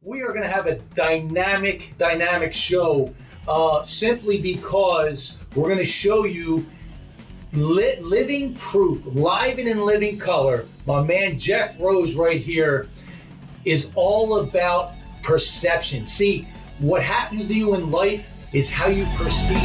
We are going to have a dynamic show simply because we're going to show you living proof, live and in living color. My man Jeff Rose right here is all about perception. See, what happens to you in life is how you perceive it.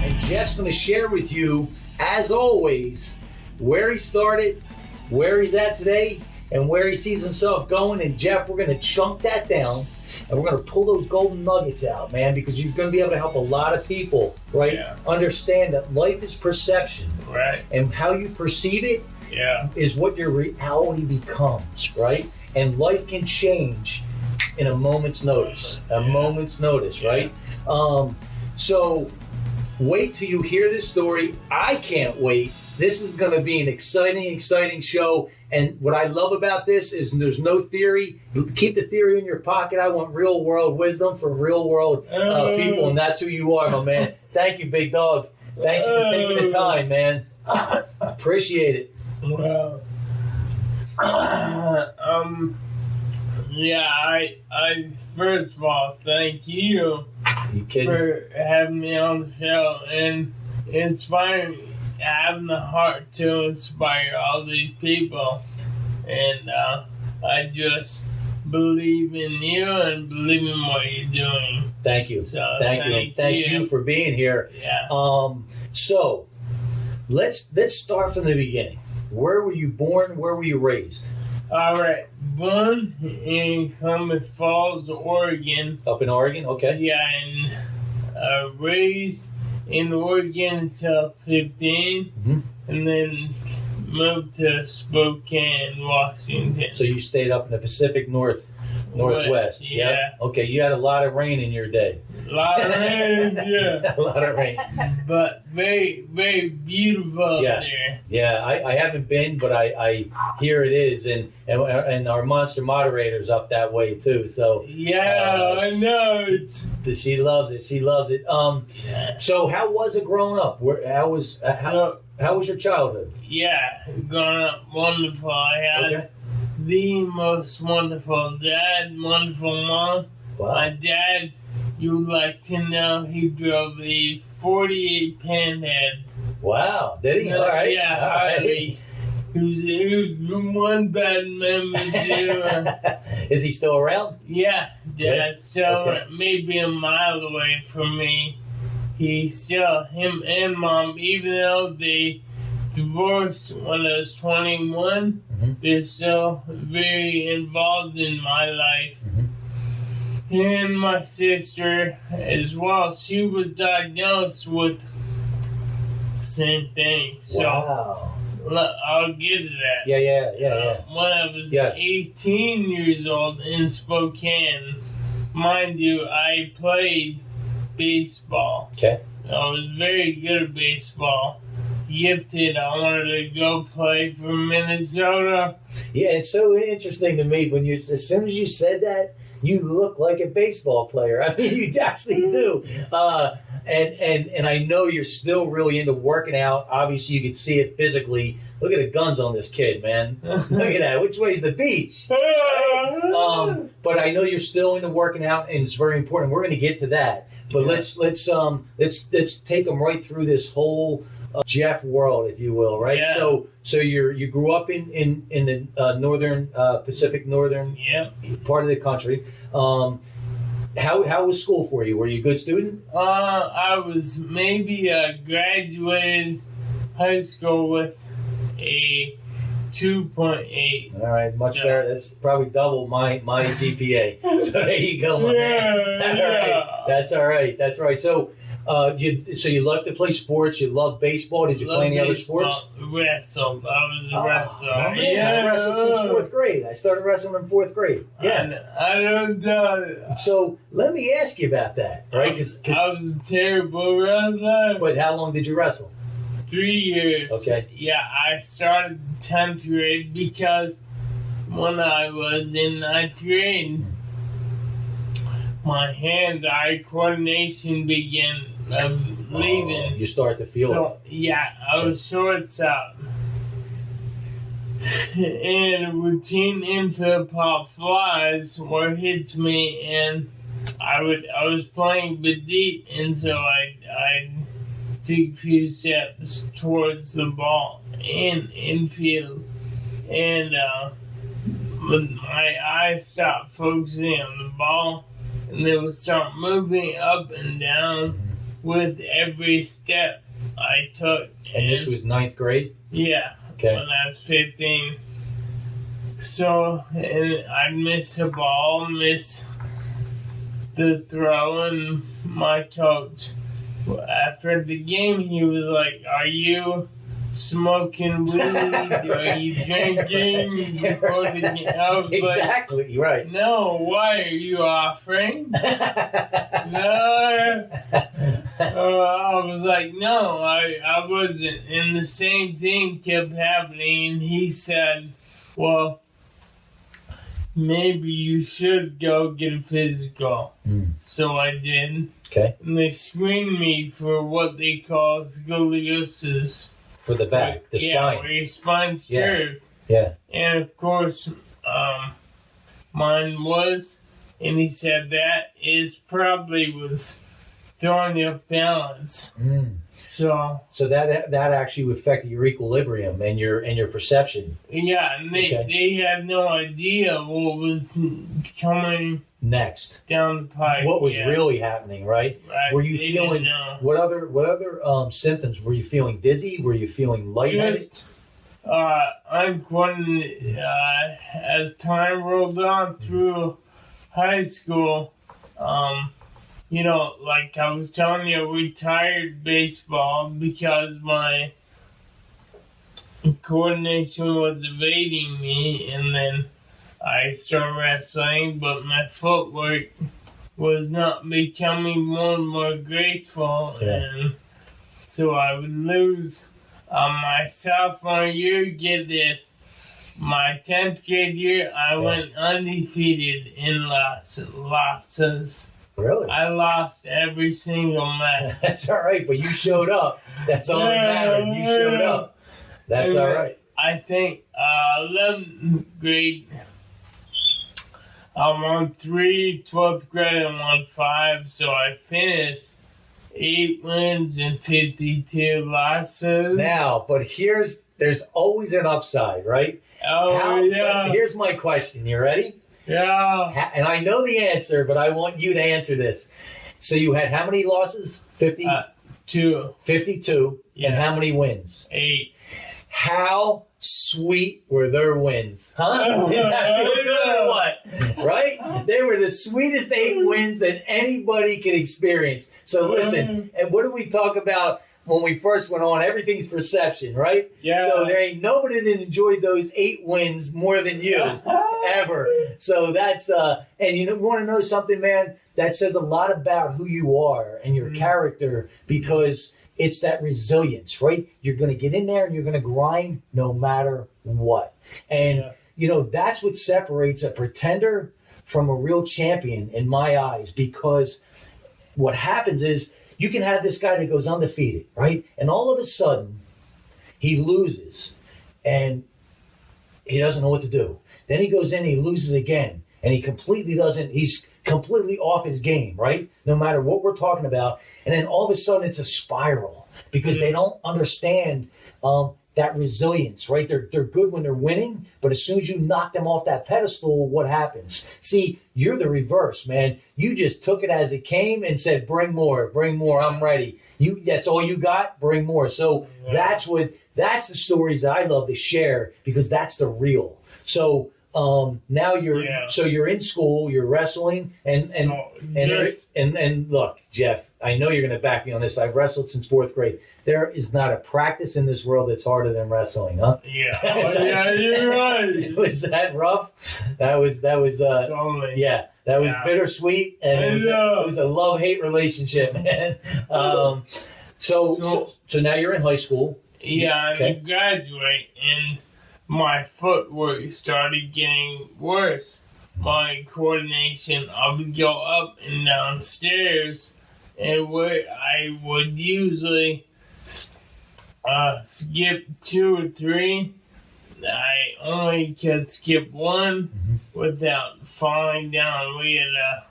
And Jeff's going to share with you, as always, where he started, where he's at today, and where he sees himself going. And Jeff, we're going to chunk that down and we're going to pull those golden nuggets out, man, because you're going to be able to help a lot of people, right? Yeah. Understand that life is perception, right? And how you perceive it, yeah, is what your reality becomes, right? And life can change in a moment's notice, right? So wait till you hear this story. I can't wait. This is going to be an exciting show. And what I love about this is there's no theory. You keep the theory in your pocket. I want real world wisdom from real world people, and that's who you are, my man. Thank you, big dog. Thank you for taking the time, man. Appreciate it. Well, yeah, I first of all thank you for having me on the show and inspiring me. Having the heart to inspire all these people, and I just believe in you and believe in what you're doing. Thank you. So thank you for being here. Yeah. So let's start from the beginning. Where were you born? Where were you raised? All right, born in Columbus Falls, Oregon. Up in Oregon, okay. Yeah, and raised in Oregon until 15, and then moved to Spokane, Washington. So you stayed up in the Pacific Northwest. Yeah. Yep. Okay, you had a lot of rain in your day. A lot of rain, yeah. A lot of rain. But very, very beautiful there. Yeah, I haven't been, but I hear it is, and our Monster Moderator's up that way too. So yeah, I know. She loves it. She loves it. So how was it growing up? How was your childhood? Yeah, growing up wonderful. I had the most wonderful dad, wonderful mom. Wow. My dad, you would like to know, he drove a 48 Panhead. Wow, did he? All right. Yeah, all right. He was one bad memory too. Is he still around? Yeah, Dad's still maybe a mile away from me. Him and Mom, even though they divorced when I was 21, they're still very involved in my life. And my sister as well, she was diagnosed with the same thing. So I'll get to that. Yeah. When I was 18 years old in Spokane, mind you, I played baseball. Okay. I was very good at baseball. Gifted. I wanted to go play for Minnesota. Yeah, it's so interesting to me when as soon as you said that, you look like a baseball player. I mean, you actually do. And I know you're still really into working out. Obviously, you can see it physically. Look at the guns on this kid, man. Look at that. Which way's the beach? Right? But I know you're still into working out, and it's very important. We're going to get to that. But let's take them right through this whole Jeff world, if you will, right? Yeah. So you grew up in the northern Pacific northern part of the country. How was school for you? Were you a good student? I was maybe graduated high school with a 2.8. All right, much better. That's probably double my GPA. So there you go, my man. That's all right. That's all right. So you love to play sports. You love baseball. Did you play any other sports? Wrestled. I was a wrestler. Oh, man. I wrestled since 4th grade. I started wrestling in 4th grade. Yeah. I don't. So let me ask you about that, right? I was a terrible wrestler. But how long did you wrestle? 3 years. Okay. Yeah, I started 10th grade because when I was in 9th grade, my hand-eye coordination began leaving. You start to feel it. Yeah, I was shorts out. and a routine infield pop flies where it hits me, and I was playing bit deep, and so I took a few steps towards the ball in infield, and my eyes stopped focusing on the ball, and they would start moving up and down with every step I took. And this was 9th grade? Yeah. Okay. When I was 15. So, and I'd miss the ball, miss the throw, and my coach, after the game, he was like, "Are you smoking weed? Are you drinking before the game?" I was exactly, like, right. "No, why are you offering?" No. I was like, "No, I wasn't." And the same thing kept happening. He said, "Well, maybe you should go get a physical." So I did. Okay. And they screened me for what they call scoliosis. For the back, the spine. Yeah, where your spine's curved. Yeah. And of course, mine was, and he said that is probably was throwing you off balance. So that actually affected your equilibrium and your perception. Yeah, and they had no idea what was coming next down the pipe. What was really happening, right? Were you feeling what other symptoms? Were you feeling dizzy? Were you feeling lightheaded? Just uncoordinated. As time rolled on through high school, you know, like I was telling you, I retired baseball because my coordination was evading me, and then I started wrestling, but my footwork was not becoming more and more graceful, and so I would lose. My sophomore year, get this, my 10th grade year, I went undefeated in losses. Really? I lost every single match. That's all right, but you showed up. That's all that mattered. You showed up. That's all right. I think 11th grade, I won 3, 12th grade I won 5, so I finished 8 wins and 52 losses. Now, but there's always an upside, right? Yeah. Here's my question. You ready? Yeah. And I know the answer, but I want you to answer this. So you had how many losses? 52. 52. Yeah. And how many wins? 8. How sweet were their wins? Huh? Did that feel good or what? Right? They were the sweetest 8 wins that anybody could experience. So listen, and what did we talk about when we first went on? Everything's perception, right? Yeah. So there ain't nobody that enjoyed those 8 wins more than you, ever. So that's, and you want to know something, man? That says a lot about who you are and your character, because it's that resilience, right? You're going to get in there and you're going to grind no matter what. And, that's what separates a pretender from a real champion in my eyes, because what happens is you can have this guy that goes undefeated, right? And all of a sudden he loses and he doesn't know what to do. Then he goes in and he loses again, and he's completely off his game, right? No matter what we're talking about. And then all of a sudden it's a spiral because they don't understand that resilience, right? They're good when they're winning, but as soon as you knock them off that pedestal, what happens? See, you're the reverse, man. You just took it as it came and said, bring more, I'm ready. That's all you got, bring more. So that's the stories that I love to share, because that's the real. So now you're in school, you're wrestling, and look, Jeff, I know you're going to back me on this. I've wrestled since 4th grade. There is not a practice in this world that's harder than wrestling, huh? Yeah. You're right. Was that rough? That was totally. Yeah, that was bittersweet, and it was a love-hate relationship, man. So now you're in high school. Yeah, I graduate, and my footwork started getting worse. My coordination, I would go up and down stairs, and where I would usually skip 2 or 3, I only could skip one without falling down. We had a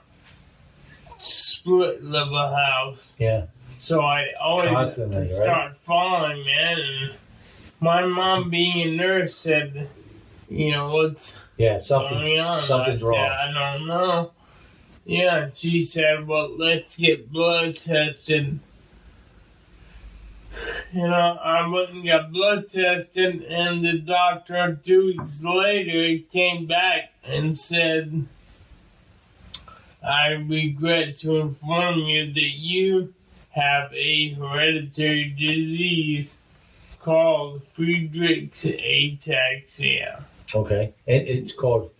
split level house. Yeah. So I always Constantly, start falling, man. And my mom, being a nurse, said, what's going on? Something's wrong. I don't know. Yeah, she said, well, let's get blood tested. I went and got blood tested, and the doctor 2 weeks later came back and said, I regret to inform you that you have a hereditary disease called Friedreich's ataxia. Okay. And it's called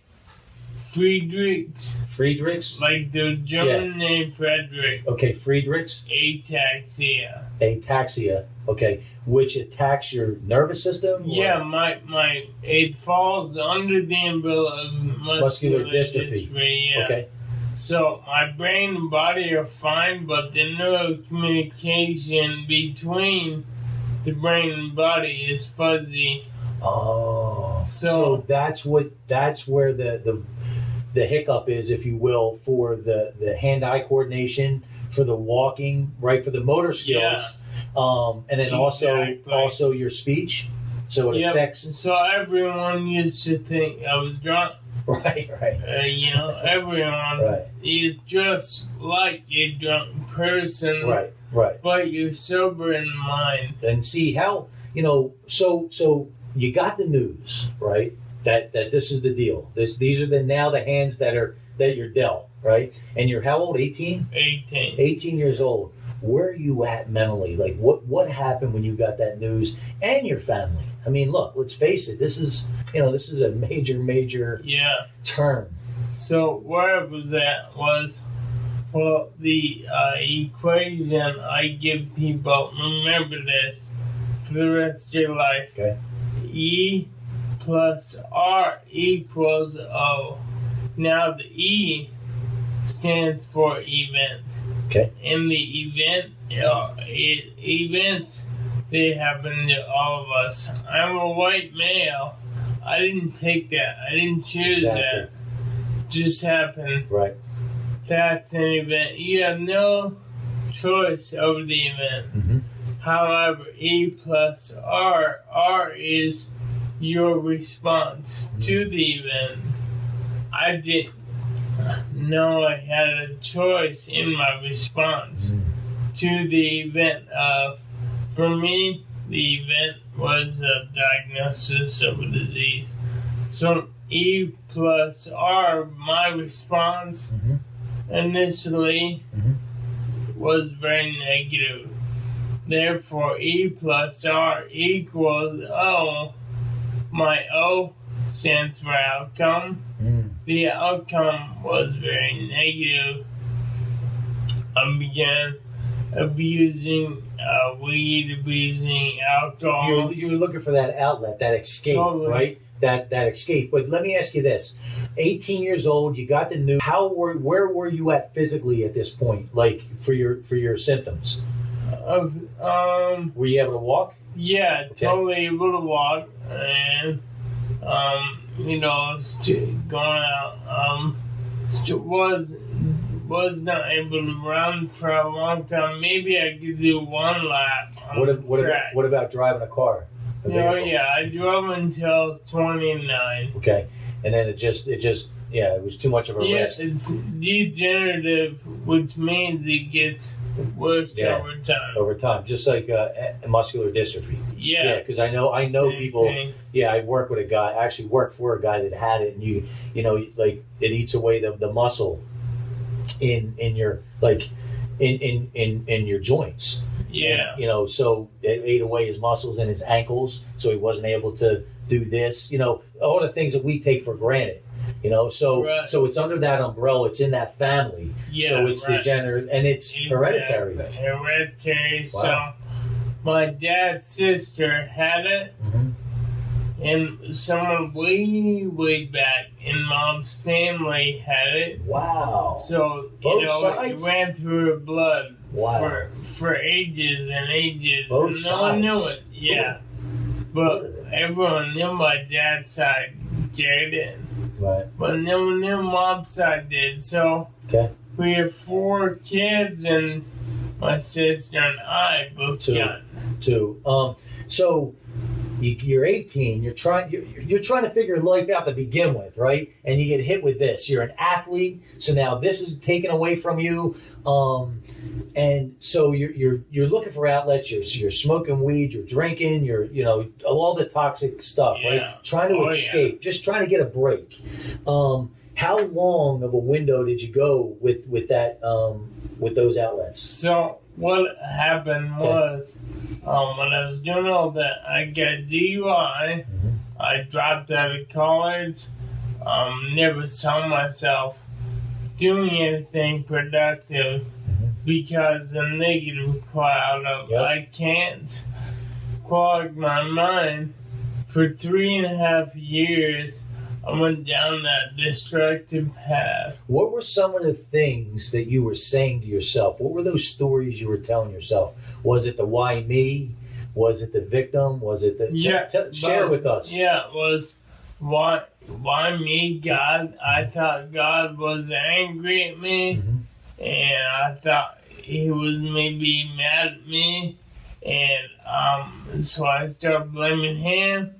Friedreich's. Friedrich's? Like the German name Frederick. Okay, Friedrich's. Ataxia. Ataxia. Okay. Which attacks your nervous system? Yeah, it falls under the umbrella of muscular dystrophy. Yeah. Okay. So my brain and body are fine, but the neurocommunication between the brain and body is fuzzy. Oh. So that's where the hiccup is, if you will, for the hand-eye coordination, for the walking, right, for the motor skills. Yeah. And then also your speech. So it affects. So everyone used to think I was drunk. Right. Everyone is just like a drunk person. Right. But you're sober in mind. And see how, so you got the news, right? That this is the deal. These are the hands that you're dealt, right? And you're how old? 18? 18 years old. Where are you at mentally? Like what happened when you got that news, and your family? I mean, look, let's face it. This is a major turn. So where I was at was, well, the equation I give people, remember this for the rest of your life. Okay. E plus R equals O. Now the E stands for event. Okay. In the events, they happen to all of us. I'm a white male. I didn't pick that. I didn't choose that. Just happened. Right. That's an event. You have no choice over the event. Mm-hmm. However, E plus R is your response to the event. I didn't know I had a choice in my response to the event. For me, the event was a diagnosis of a disease. So E plus R, my response initially was very negative. Therefore, E plus R equals O. My O stands for outcome. The outcome was very negative. I began abusing weed, abusing alcohol. You were looking for that outlet, that escape, right? That escape. But let me ask you this: 18 years old, you got the news. Where were you at physically at this point? Like for your symptoms? Were you able to walk? Yeah, okay. Totally able to walk, and going out. Was not able to run for a long time. Maybe I could do one lap on the track. What about driving a car? I drove until 29. Okay, and then it was too much of a risk. It's degenerative, which means it gets worse over time. Over time, just like muscular dystrophy. Yeah, because I know people. Thing. Yeah, I work with a guy. I actually worked for a guy that had it, and it eats away the muscle in your in your joints. Yeah. And, so it ate away his muscles in his ankles, so he wasn't able to do this. All the things that we take for granted. So it's under that umbrella. It's in that family. Yeah, so it's degenerative and it's hereditary. Hereditary. Wow. So my dad's sister had it, and someone way back in Mom's family had it. Wow. So Both sides? it ran through her blood. Wow. For ages and ages. Both and sides. No one knew it. Yeah. but everyone knew my dad's side didn't. Right. But no one knew mom's side did. So we have 4 kids, and my sister and I both got 2. So you're 18. You're trying to figure life out to begin with, right? And you get hit with this. You're an athlete, so now this is taken away from you. And so you're looking for outlets. You're smoking weed. You're drinking. You're all the toxic stuff, right? Trying to escape. Just trying to get a break. How long of a window did you go with that with those outlets? So what happened was, when I was doing all that, I got a DUI. I dropped out of college. Never saw myself doing anything productive because the negative cloud of I can't clog my mind. For 3.5 years, I went down that destructive path. What were some of the things that you were saying to yourself? What were those stories you were telling yourself? Was it the why me? Was it the victim? Was it the... share with us. Yeah, it was why me, God? I thought God was angry at me, and I thought he was maybe mad at me, and so I started blaming him,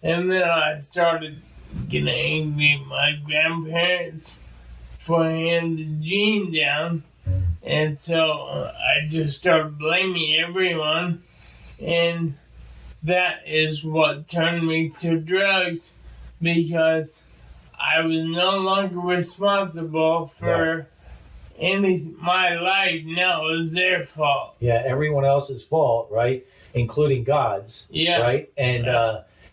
and then I started getting angry at my grandparents for handing the gene down, and so I just started blaming everyone, and that is what turned me to drugs, because I was no longer responsible for my life. Now it was their fault. Yeah, everyone else's fault, right? Including God's. Yeah. Right? And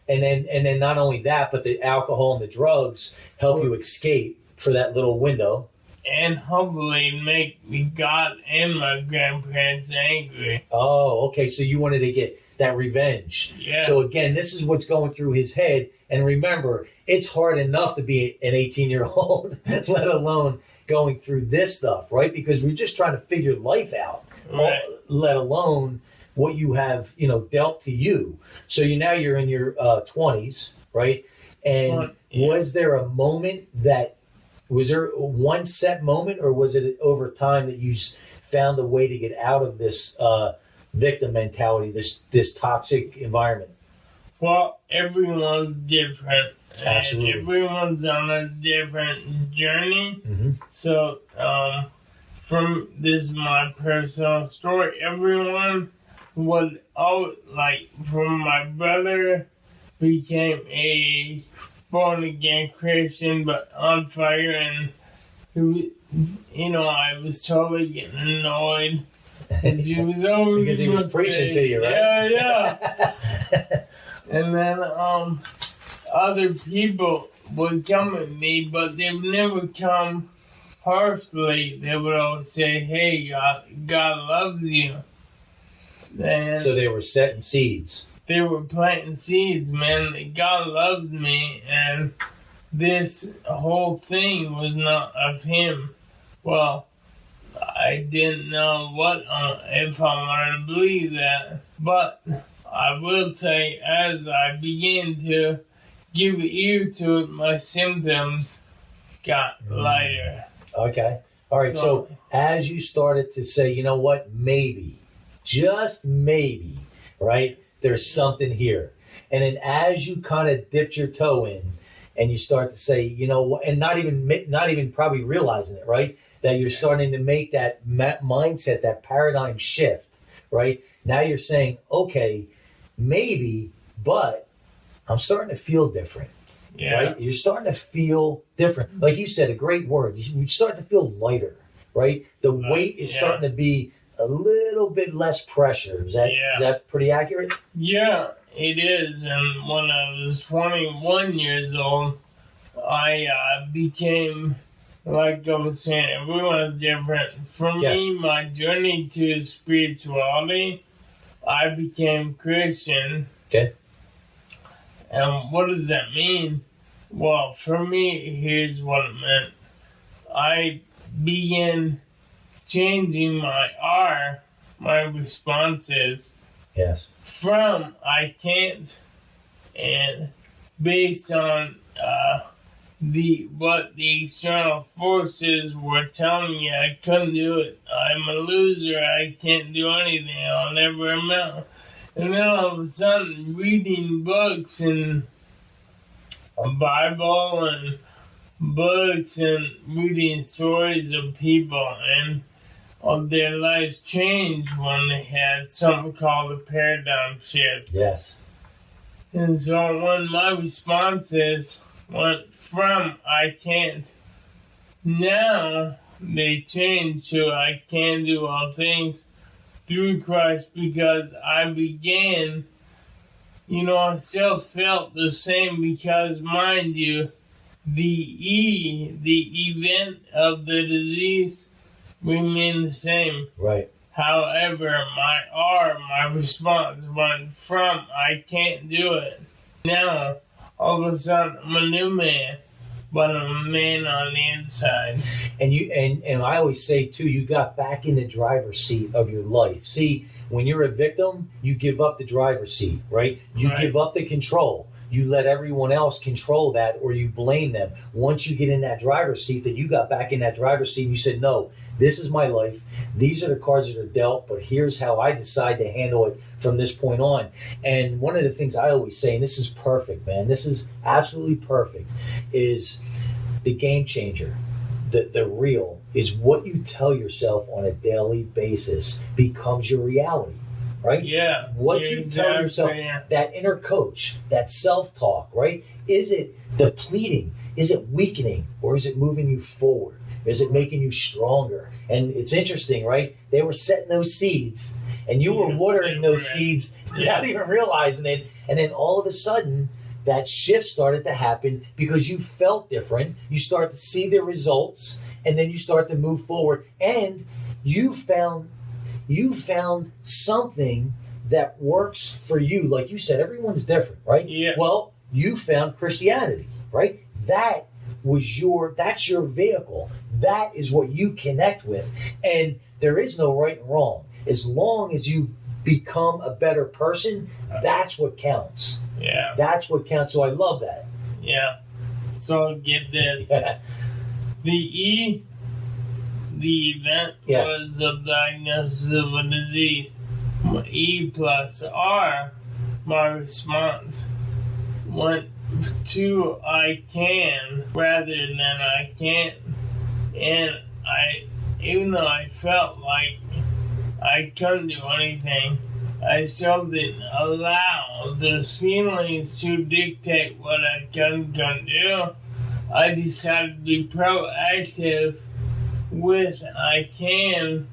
then not only that, but the alcohol and the drugs help you escape for that little window. And hopefully make me God and my grandparents angry. Oh, okay. So you wanted to get that revenge. Yeah. So again, this is what's going through his head. And remember, it's hard enough to be an 18-year-old, let alone going through this stuff, right? Because we're just trying to figure life out, right. Let alone what you have, dealt to you. So now you're in your 20s, right? And was there a moment was there one set moment, or was it over time that you found a way to get out of this victim mentality, this toxic environment? Well, everyone's different. Absolutely. And everyone's on a different journey. So, from this is my personal story. Everyone would from my brother became a born again Christian, but on fire, and I was totally getting annoyed because he was always because he was preaching to you, right? Yeah. And then other people would come at me, but they would never come harshly. They would always say, "Hey, God loves you." And so they were setting seeds. They were planting seeds, man. God loved me, and this whole thing was not of him. Well, I didn't know if I wanted to believe that. But I will say, as I began to give ear to it, my symptoms got lighter. Okay. All right. So as you started to say, you know what, maybe, just maybe, right? There's something here. And then as you kind of dipped your toe in and you start to say, you know what, and not even probably realizing it, right? That you're starting to make that mindset, that paradigm shift, right? Now you're saying, okay, maybe, but I'm starting to feel different, right? You're starting to feel different. Like you said, a great word. You start to feel lighter, right? The weight is starting to be a little bit less pressure. Is that pretty accurate? Yeah, it is. And when I was 21 years old, I became, like I was saying, everyone's different. For me, my journey to spirituality, I became Christian. Okay. And what does that mean? Well, for me, here's what it meant. I began changing my responses. Yes. From I can't and based on what the external forces were telling me, I couldn't do it. I'm a loser. I can't do anything. I'll never amount. And then all of a sudden, reading books and a Bible and books and reading stories of people and of their lives changed when they had something called a paradigm shift. Yes. And so when my responses went from I can't, now they changed to I can do all things through Christ, because I began, I still felt the same, because mind you, the event of the disease remained the same. Right. However, my response went from I can't do it. Now, all of a sudden, I'm a new man, but I'm a man on the inside. And I always say too, you got back in the driver's seat of your life. See, when you're a victim, you give up the driver's seat, right? You give up the control. You let everyone else control that, or you blame them. Once you get in that driver's seat, then you got back in that driver's seat and you said, no, this is my life. These are the cards that are dealt, but here's how I decide to handle it from this point on. And one of the things I always say, and this is perfect, man, this is absolutely perfect, is the game changer, the real, is what you tell yourself on a daily basis becomes your reality. Right? Yeah. What you tell yourself, that inner coach, that self-talk, right? Is it depleting? Is it weakening? Or is it moving you forward? Is it making you stronger? And it's interesting, right? They were setting those seeds, and you were watering those seeds without even realizing it. And then all of a sudden, that shift started to happen because you felt different. You start to see the results, and then you start to move forward. And you found something that works for you. Like you said, everyone's different, right? Yeah. Well, you found Christianity, right? That's your vehicle. That is what you connect with. And there is no right and wrong. As long as you become a better person, that's what counts. Yeah. That's what counts. So I love that. Yeah. So get this. Yeah. The event was a diagnosis of a disease. E plus R, my response went to I can rather than I can't. And even though I felt like I couldn't do anything, I still didn't allow those feelings to dictate what I couldn't do. I decided to be proactive with I can,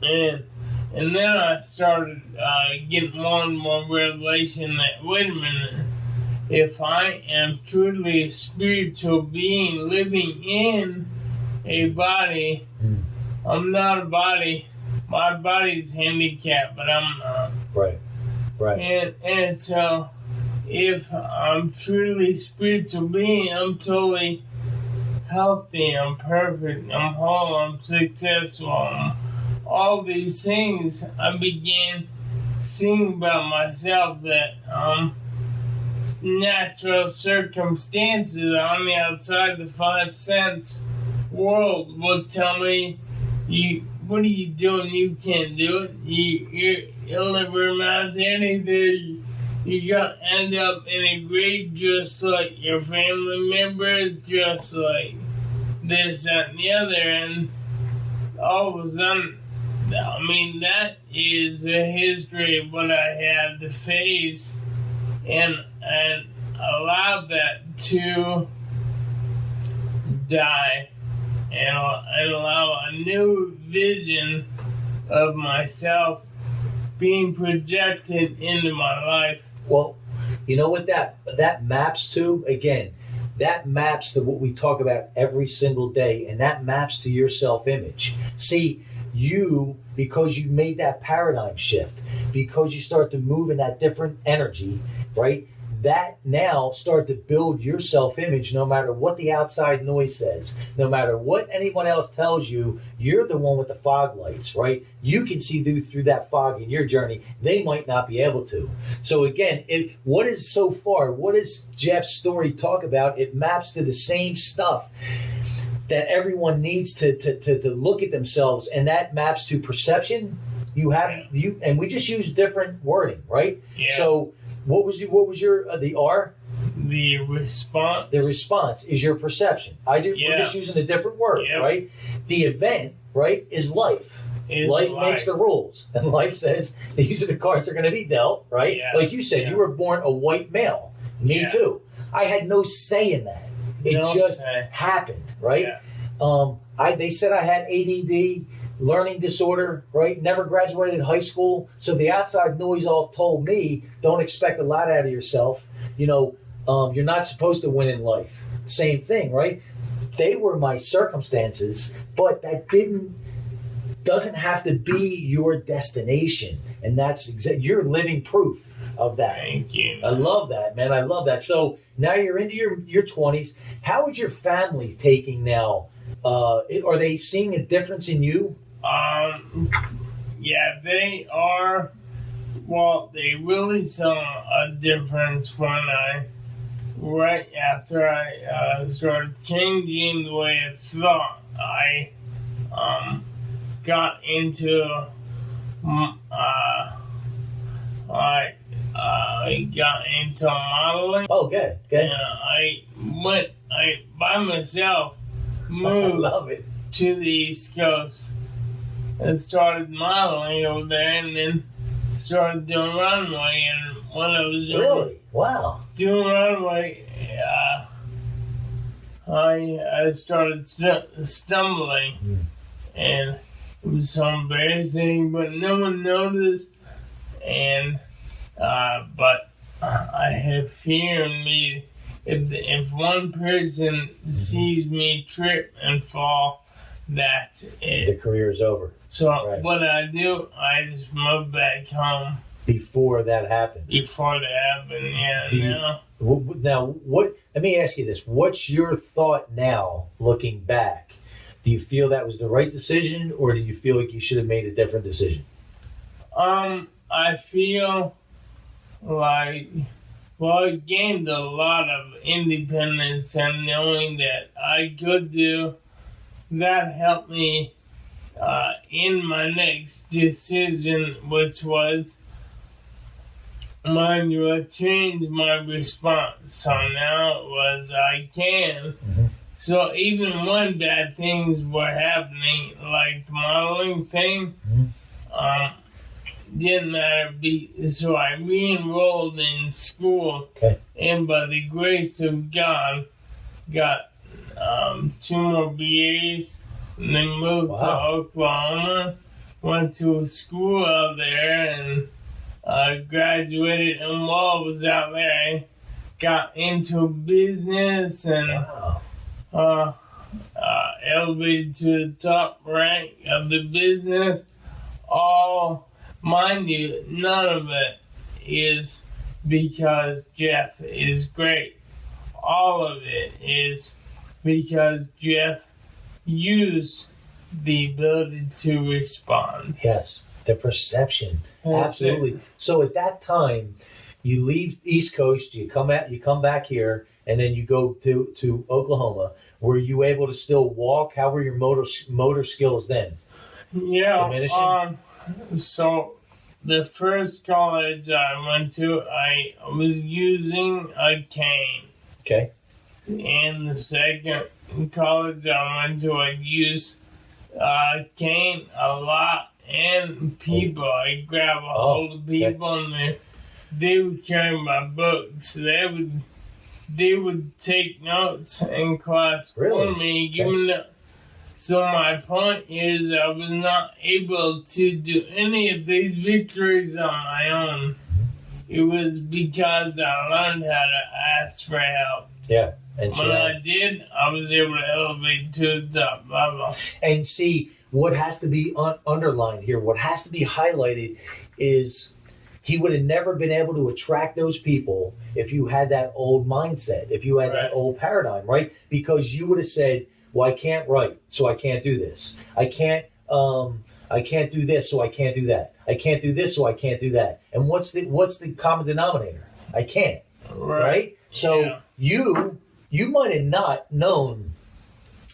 and then I started getting more and more revelation that, wait a minute, if I am truly a spiritual being living in a body, I'm not a body. My body's handicapped, but I'm not. Right. And so, if I'm truly a spiritual being, I'm totally healthy, I'm perfect, I'm whole, I'm successful, all these things. I began seeing about myself that natural circumstances on the outside the 5 sense world would tell me, what are you doing? You can't do it. You'll never amount to anything. You're going to end up in a grave just like your family members, just like this, that, and the other. And all of a sudden, that is a history of what I had to face, and allow that to die, and allow a new vision of myself being projected into my life. Well, you know what that maps to? Again, that maps to what we talk about every single day, and that maps to your self-image. See, because you made that paradigm shift, because you start to move in that different energy, right? that now start to build your self-image no matter what the outside noise says, no matter what anyone else tells you. You're the one with the fog lights, right? You can see through that fog in your journey. They might not be able to. So again, what does Jeff's story talk about? It maps to the same stuff that everyone needs to look at themselves, and that maps to perception. And we just use different wording, right? Yeah. So what was your the R? The response. The response is your perception. We're just using a different word, right? The event, right, is life. Life makes the rules, and life says these are the cards that are going to be dealt, right? Yeah. Like you said, you were born a white male. Me too. I had no say in that. It just happened, right? Yeah. They said I had ADD, learning disorder, right? Never graduated high school. So the outside noise all told me, don't expect a lot out of yourself. You're not supposed to win in life. Same thing, right? They were my circumstances, but that doesn't have to be your destination. And that's you're living proof of that. Thank you. I love that, man. I love that. So now you're into your 20s. How is your family taking now? Are they seeing a difference in you? Yeah, they are. Well, they really saw a difference right after I started changing the way I thought. I got into I got into modeling. Oh, good. And I by myself moved I love it. to the East Coast and started modeling over there, and then started doing runway. And when I was doing runway, I started stumbling, and it was so embarrassing, but no one noticed. And but I have fear in me. If one person sees me trip and fall, that's it. The career is over. So what I do, I just move back home. Before that happened. Yeah. Now, let me ask you this. What's your thought now, looking back? Do you feel that was the right decision, or do you feel like you should have made a different decision? I feel like, I gained a lot of independence, and knowing that I could do that helped me in my next decision, which was, mind you, I changed my response. So now it was I can. Mm-hmm. So even when bad things were happening, like the modeling thing, didn't matter. So I re-enrolled in school, and by the grace of God, got 2 more BAs, and then moved to Oklahoma, went to a school out there, and graduated. And while I was out there, I got into business and elevated to the top rank of the business. All, mind you, none of it is because Jeff is great. All of it is because Jeff used the ability to respond. Yes, the perception. Absolutely. So at that time, you leave East Coast, you come back here, and then you go to Oklahoma. Were you able to still walk? How were your motor skills then? Yeah. So the first college I went to, I was using a cane. Okay. And the second college I went to, I used a cane a lot, and people. I grab a hold of people, and they would carry my books. They would take notes in class for me, give me notes. So my point is, I was not able to do any of these victories on my own. It was because I learned how to ask for help. Yeah. And when I did, I was able to elevate to the top level. And see, what has to be underlined here, what has to be highlighted is he would have never been able to attract those people if you had that old mindset, if you had that old paradigm, right? Because you would have said, well, I can't write, so I can't do this. I can't do this, so I can't do that. I can't do this, so I can't do that. And what's the common denominator? I can't, right? So you might have not known,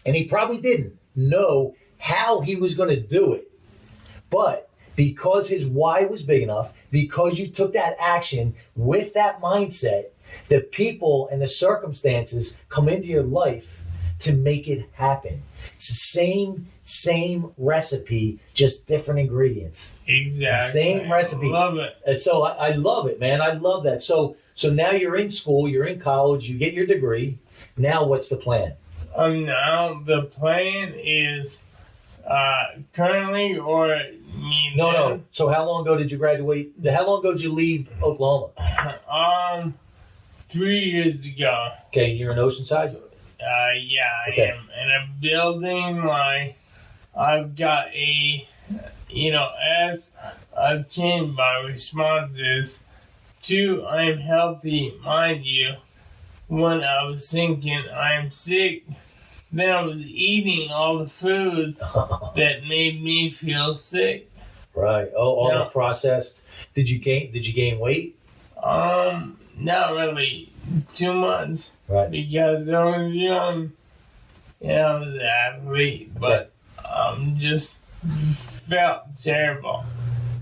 and he probably didn't know how he was going to do it. But because his why was big enough, because you took that action with that mindset, the people and the circumstances come into your life to make it happen. It's the same recipe, just different ingredients. Exactly. Same recipe. I love it. And so I love it, man. I love that. So now you're in school, you're in college, you get your degree. Now what's the plan? Now the plan is currently or No. So how long ago did you graduate? How long ago did you leave Oklahoma? 3 years ago. Okay, you're in Oceanside? So, I am in a building. I've got as I've changed my responses to I'm healthy, mind you. When I was thinking I'm sick, then I was eating all the foods that made me feel sick. Right. Oh, all the processed. Did you gain weight? Not really too much. Right. Because I was young and I was an athlete, but just felt terrible.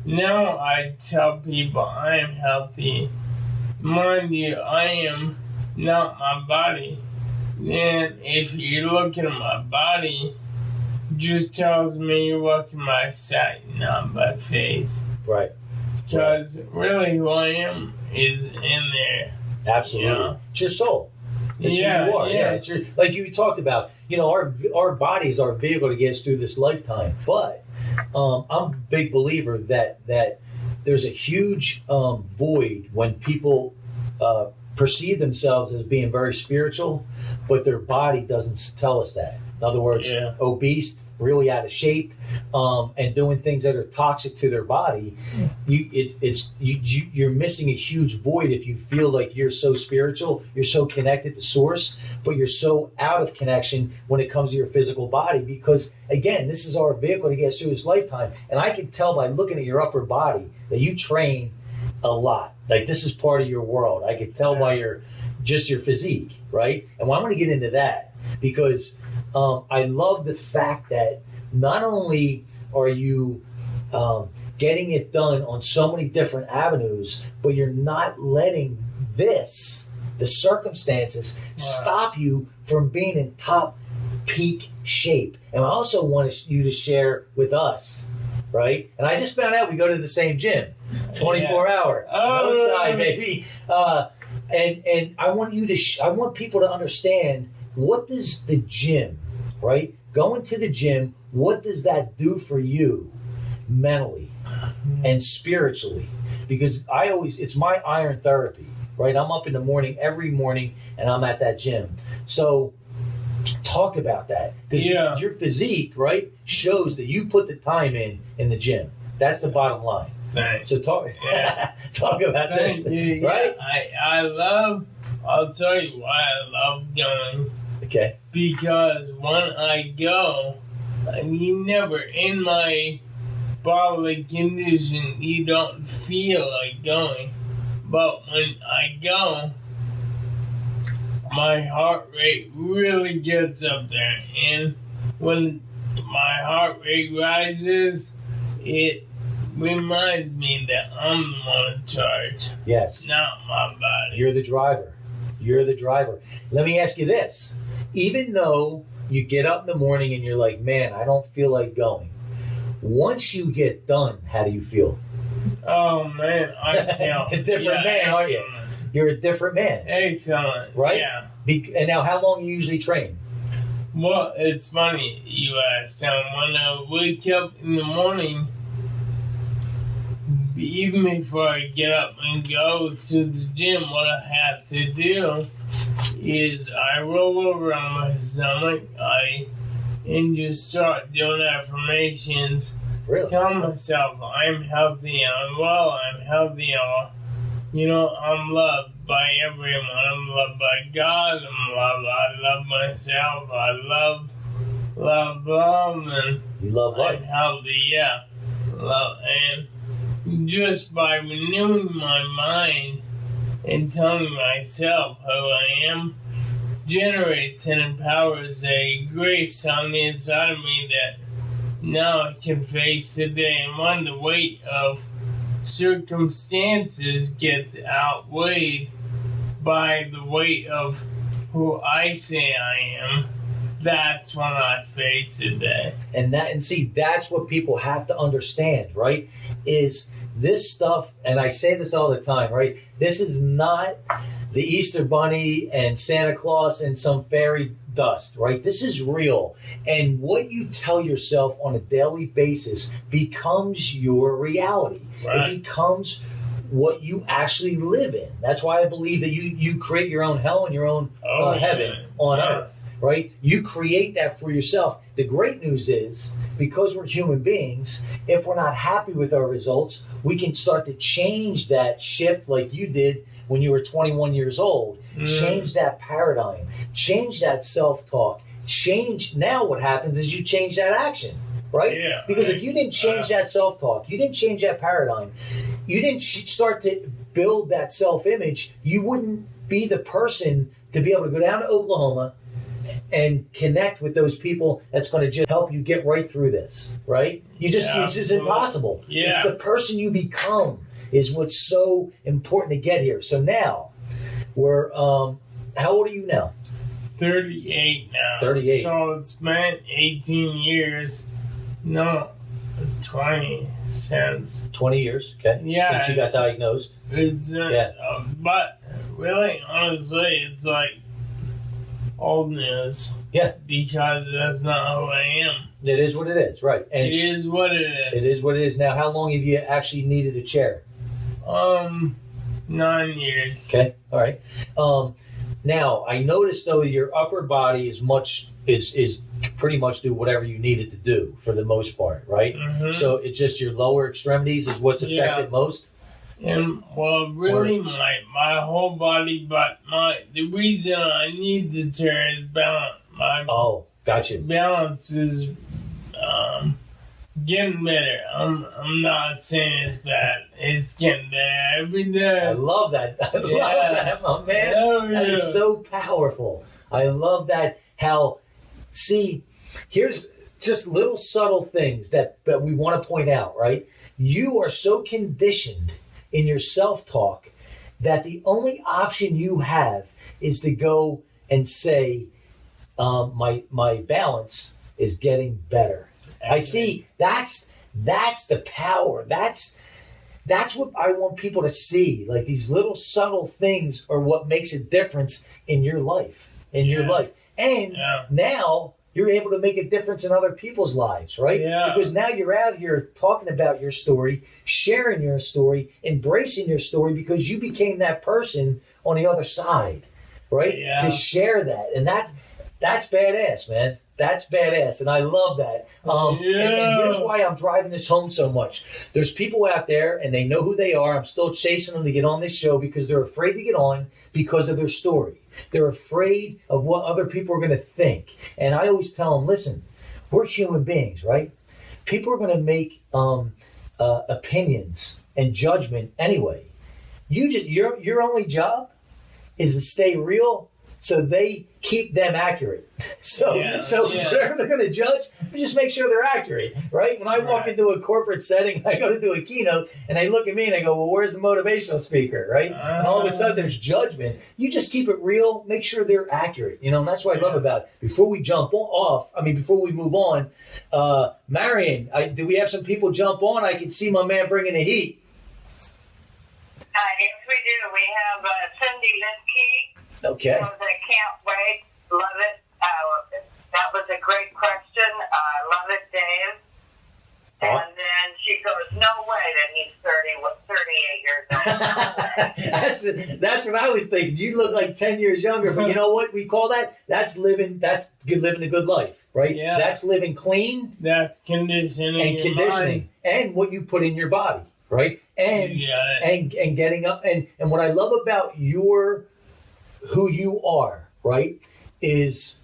Now I tell people I am healthy. Mind you, I am not my body. And if you look at my body, just tells me you're walking by sight, not by faith. Right. Because really who I am is in there. Absolutely. You know? It's your soul. It's who you are. Yeah. It's like you talked about, our body is our vehicle to get us through this lifetime. But I'm a big believer that there's a huge void when people perceive themselves as being very spiritual, but their body doesn't tell us that. In other words, obese, really out of shape, and doing things that are toxic to their body, you're missing a huge void if you feel like you're so spiritual, you're so connected to source, but you're so out of connection when it comes to your physical body. Because again, this is our vehicle to get us through this lifetime, and I can tell by looking at your upper body that you train a lot. Like this is part of your world. I can tell by your physique, right? And well, I'm going to get into that because I love the fact that not only are you getting it done on so many different avenues, but you're not letting the circumstances, stop you from being in top peak shape. And I also want you to share with us, right? And I just found out we go to the same gym, 24 hour, no side, baby. And I want I want people to understand, what does the gym, right? Going to the gym, what does that do for you mentally and spiritually? Because it's my iron therapy, right? I'm up in the morning, every morning, and I'm at that gym. So talk about that. Because your physique, right, shows that you put the time in the gym. That's the bottom line. Thanks. So talk about this, right? I'll tell you why I love going. Okay. Because when I go, you never, in my bodily condition, you don't feel like going. But when I go, my heart rate really gets up there. And when my heart rate rises, it reminds me that I'm the one in charge. Yes. Not my body. You're the driver. Let me ask you this. Even though you get up in the morning and you're like, man, I don't feel like going. Once you get done, how do you feel? Oh, man, I feel a different man, aren't you? You're a different man. Excellent. Right? Yeah. And now, how long do you usually train? Well, it's funny you asked. When I wake up in the morning, even before I get up and go to the gym, what I have to do is I roll over on my stomach, and just start doing affirmations Really? Tell myself I'm healthy, I'm well, I'm healthy, I'm loved by everyone. I'm loved by God. I love myself. I love and You love life. I'm healthy, yeah. And just by renewing my mind and telling myself who I am, generates and empowers a grace on the inside of me that now I can face today. And when the weight of circumstances gets outweighed by the weight of who I say I am, that's when I face today. And see, that's what people have to understand, right? Is this stuff, and I say this all the time, right? This is not the Easter Bunny and Santa Claus and some fairy dust, right? This is real. And what you tell yourself on a daily basis becomes your reality. Right. It becomes what you actually live in. That's why I believe that you create your own hell and your own heaven on earth. Right? You create that for yourself. The great news is, because we're human beings, if we're not happy with our results, we can start to change that shift like you did when you were 21 years old. Change that paradigm. Change that self-talk. Now what happens is you change that action. Right? Yeah, because if you didn't change that self-talk, you didn't change that paradigm, you didn't start to build that self-image, you wouldn't be the person to be able to go down to Oklahoma and connect with those people that's going to just help you get right through this, right? It's just impossible. Yeah. It's the person you become is what's so important to get here. So now, we're, how old are you now? 38 now. 38. So it's been 18 years. No, 20 since. 20 years, okay? Yeah. Since you got diagnosed. It's, but really, honestly, it's like old news. Yeah. Because that's not who I am. It is what it is, right. And it is what it is. It is what it is. Now, how long have you actually needed a chair? 9 years. Okay, all right. Now, I noticed, though, your upper body is pretty much do whatever you need it to do for the most part, right? Mm-hmm. So it's just your lower extremities is what's affected most? And, well, really my whole body, but the reason I need the chair is balance. Gotcha. Balance is getting better. I'm not saying it's bad. It's getting better every day. I love that. I love that, my man. That is so powerful. I love that. Here's just little subtle things that we want to point out, right? You are so conditioned in your self-talk that the only option you have is to go and say, my balance is getting better. I see. That's the power. That's what I want people to see. Like, these little subtle things are what makes a difference in your life. And now you're able to make a difference in other people's lives, right? Yeah. Because now you're out here talking about your story, sharing your story, embracing your story, because you became that person on the other side, right? Yeah. To share that. And that's badass, man. That's badass, and I love that. And here's why I'm driving this home so much. There's people out there, and they know who they are. I'm still chasing them to get on this show because they're afraid to get on because of their story. They're afraid of what other people are going to think. And I always tell them, listen, we're human beings, right? People are going to make opinions and judgment anyway. Your only job is to stay real, so they keep them accurate. So whatever they're going to judge, just make sure they're accurate, right? When I walk into a corporate setting, I go to do a keynote, and they look at me and they go, well, where's the motivational speaker, right? And all of a sudden there's judgment. You just keep it real, make sure they're accurate, and that's what I love about it. Before we before we move on, Marion, do we have some people jump on? I can see my man bringing the heat. Yes, we do. We have Cindy Linsky. Okay. I can't wait. Love it. That was a great question. I love it, Dave. And then she goes, no way that he's 38 years old. That's what I was thinking. You look like 10 years younger, but you know what we call that? That's living a good life, right? Yeah. That's living clean. That's conditioning And your conditioning. mind. And what you put in your body, right? And getting up. And what I love about who you are, right, is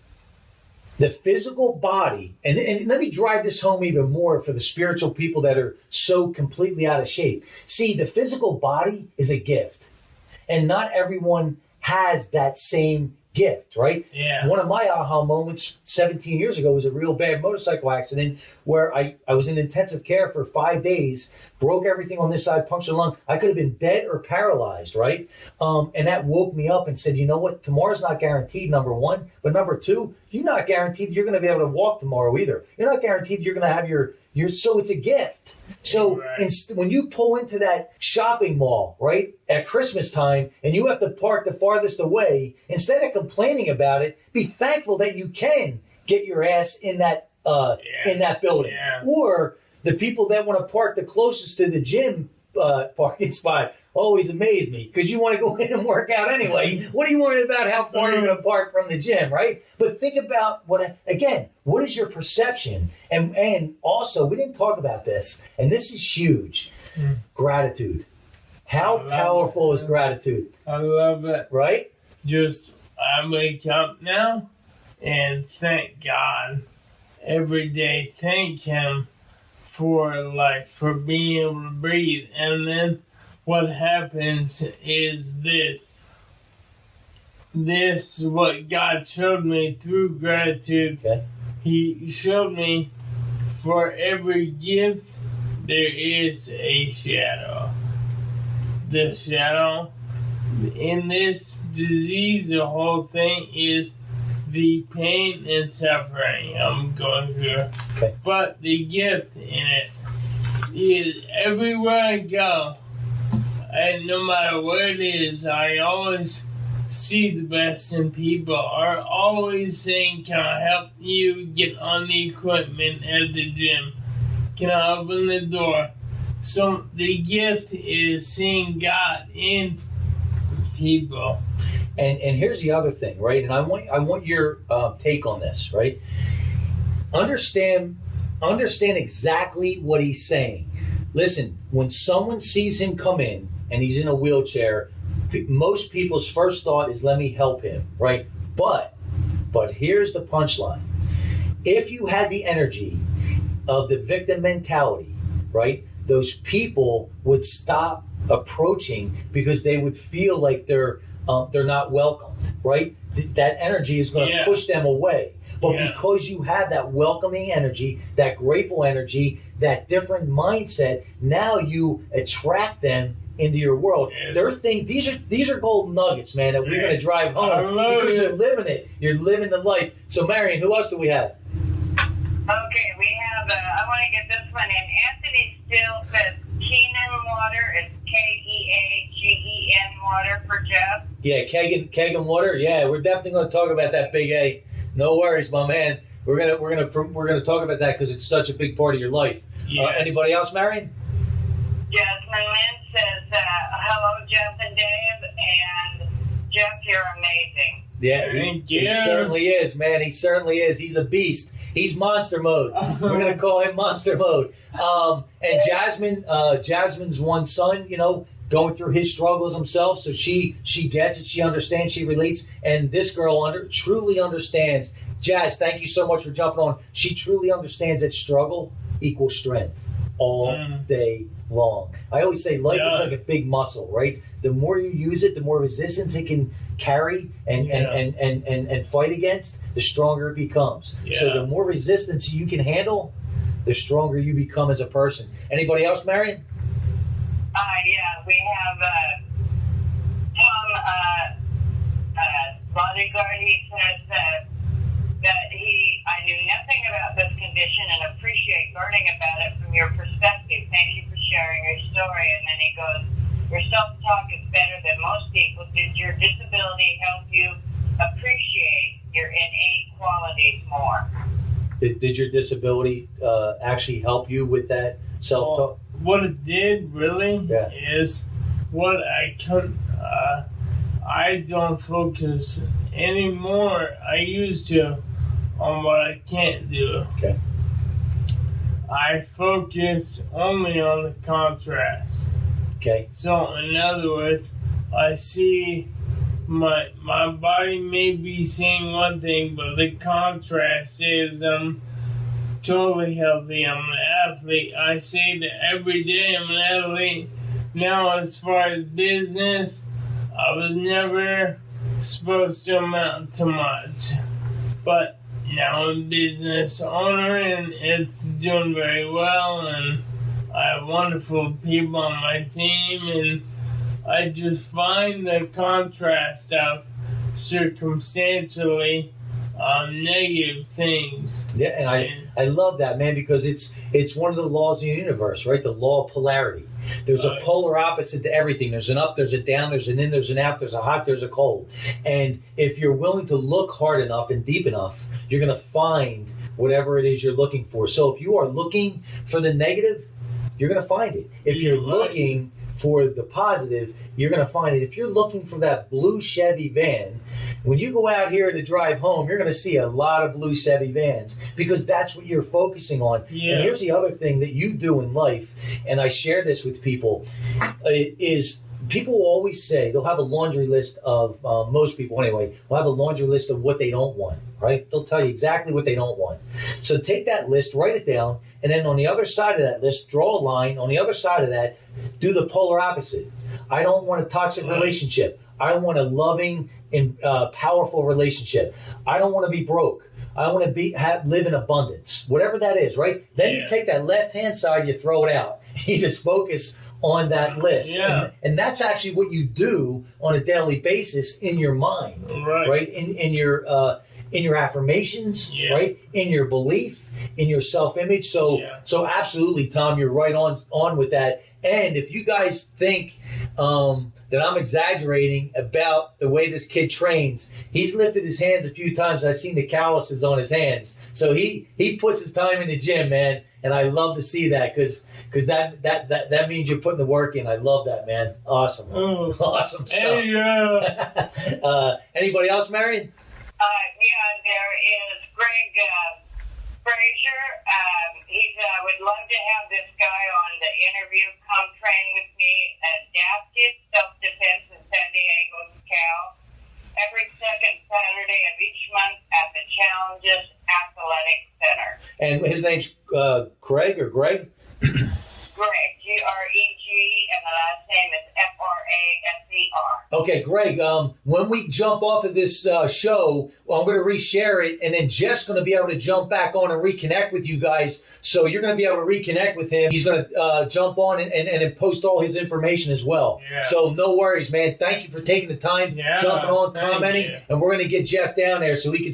the physical body. And let me drive this home even more for the spiritual people that are so completely out of shape. See, the physical body is a gift. And not everyone has that same gift, right? Yeah. One of my aha moments 17 years ago was a real bad motorcycle accident where I was in intensive care for 5 days, broke everything on this side, punctured lung. I could have been dead or paralyzed, right? And that woke me up and said, you know what? Tomorrow's not guaranteed, number one. But number two, you're not guaranteed you're going to be able to walk tomorrow either. You're not guaranteed you're going to have your so it's a gift. So when you pull into that shopping mall, right, at Christmas time, and you have to park the farthest away, instead of complaining about it, be thankful that you can get your ass in that building. Yeah. Or the people that want to park the closest to the gym parking spot always amaze me, because you want to go in and work out anyway. What are you worried about how far you're going to park from the gym, right? But think about what is your perception? And also, we didn't talk about this, and this is huge. Gratitude. How powerful is gratitude? I love it. Right? I wake up now and thank God every day. Thank Him for life, for being able to breathe. And then what happens is this is what God showed me through gratitude. Okay. He showed me for every gift there is a shadow. The shadow in this disease, the whole thing is the pain and suffering I'm going through. Okay. But the gift in it is everywhere I go, and no matter what it is, I always see the best in people, are always saying, can I help you get on the equipment at the gym? Can I open the door? So the gift is seeing God in people. And here's the other thing, right? And I want your take on this, right? Understand exactly what he's saying. Listen, when someone sees him come in and he's in a wheelchair, most people's first thought is, let me help him, right? But here's the punchline. If you had the energy of the victim mentality, right, those people would stop approaching because they would feel like they're not welcomed, right? That energy is going to push them away. But because you have that welcoming energy, that grateful energy, that different mindset, now you attract them into your world. Yes. These are gold nuggets, man, that we're going to drive home because you're living it. You're living the life. So, Marion, who else do we have? Okay, we have, I want to get this one in. Anthony Still says Keenan Water. It's Keagen Water for Jeff. Yeah, Keagen Water. Yeah, we're definitely going to talk about that, Big A. No worries, my man. We're gonna talk about that because it's such a big part of your life. Yeah. Anybody else, Marion? Jasmine Lynn says, hello, Jeff and Dave. And Jeff, you're amazing. Yeah, he certainly is, man. He certainly is. He's a beast. He's monster mode. We're going to call him monster mode. And Jasmine's one son, going through his struggles himself. So she gets it. She understands. She relates. And this girl truly understands. Jazz, thank you so much for jumping on. She truly understands that struggle equals strength all day long. I always say life is like a big muscle, right? The more you use it, the more resistance it can carry and fight against, the stronger it becomes. Yeah. So the more resistance you can handle, the stronger you become as a person. Anybody else, Marion? Yeah, we have Tom Bodyguard. He says that I knew nothing about this condition and appreciate learning about it from your perspective. Thank you for sharing your story. And then he goes, your self-talk is better than most people. Did your disability help you appreciate your innate qualities more? Did your disability actually help you with that self-talk? What it did really is what I don't focus anymore. I used to on what I can't do. Okay. I focus only on the contrast. Okay. So in other words, I see my body may be seeing one thing, but the contrast is totally healthy. I'm an athlete. I say that every day I'm an athlete. Now, as far as business, I was never supposed to amount to much. But now I'm a business owner and it's doing very well, and I have wonderful people on my team, and I just find the contrast of circumstantially negative things. Yeah, and I love that, man, because it's one of the laws of the universe, right? The law of polarity. There's a polar opposite to everything. There's an up, there's a down, there's an in, there's an out, there's a hot, there's a cold. And if you're willing to look hard enough and deep enough, you're going to find whatever it is you're looking for. So if you are looking for the negative, you're going to find it. If you're looking for the positive, you're going to find it. If you're looking for that blue Chevy van, when you go out here to drive home, you're going to see a lot of blue Chevy vans because that's what you're focusing on. Yeah. And here's the other thing that you do in life, and I share this with people, is people will always say, they'll have a laundry list of, most people anyway, will have a laundry list of what they don't want, right? They'll tell you exactly what they don't want. So take that list, write it down, and then on the other side of that list, draw a line. On the other side of that, do the polar opposite. I don't want a toxic relationship. I want a loving and powerful relationship. I don't want to be broke. I want to live in abundance. Whatever that is, right? Then you take that left-hand side, you throw it out. You just focus on that list. Yeah. And that's actually what you do on a daily basis in your mind, right? In your affirmations, right? In your belief, in your self-image. So absolutely, Tom, you're right on with that. And if you guys think that I'm exaggerating about the way this kid trains, he's lifted his hands a few times. I've seen the calluses on his hands. So he puts his time in the gym, man. And I love to see that because that means you're putting the work in. I love that, man. Awesome. Awesome stuff. Hey, anybody else, Marion? There is Greg Frazier. I would love to have this guy on the interview. Come train with me at Adaptive Self-Defense in San Diego, Cal. Every second Saturday of each month at the Challenges Athletic Center. And his name's Craig or Greg? Greg, G-R-E-G, and the last name is F-R-A-S-E-R. Okay, Greg, when we jump off of this show, I'm going to reshare it, and then Jeff's going to be able to jump back on and reconnect with you guys. So you're going to be able to reconnect with him. He's going to jump on and post all his information as well. Yeah. So no worries, man. Thank you for taking the time, jumping on, commenting, and we're going to get Jeff down there so we can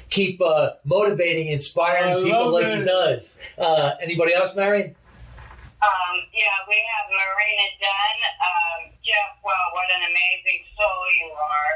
keep motivating, inspiring people like he does. Anybody else, Marion? We have Marina Dunn. Jeff, what an amazing soul you are.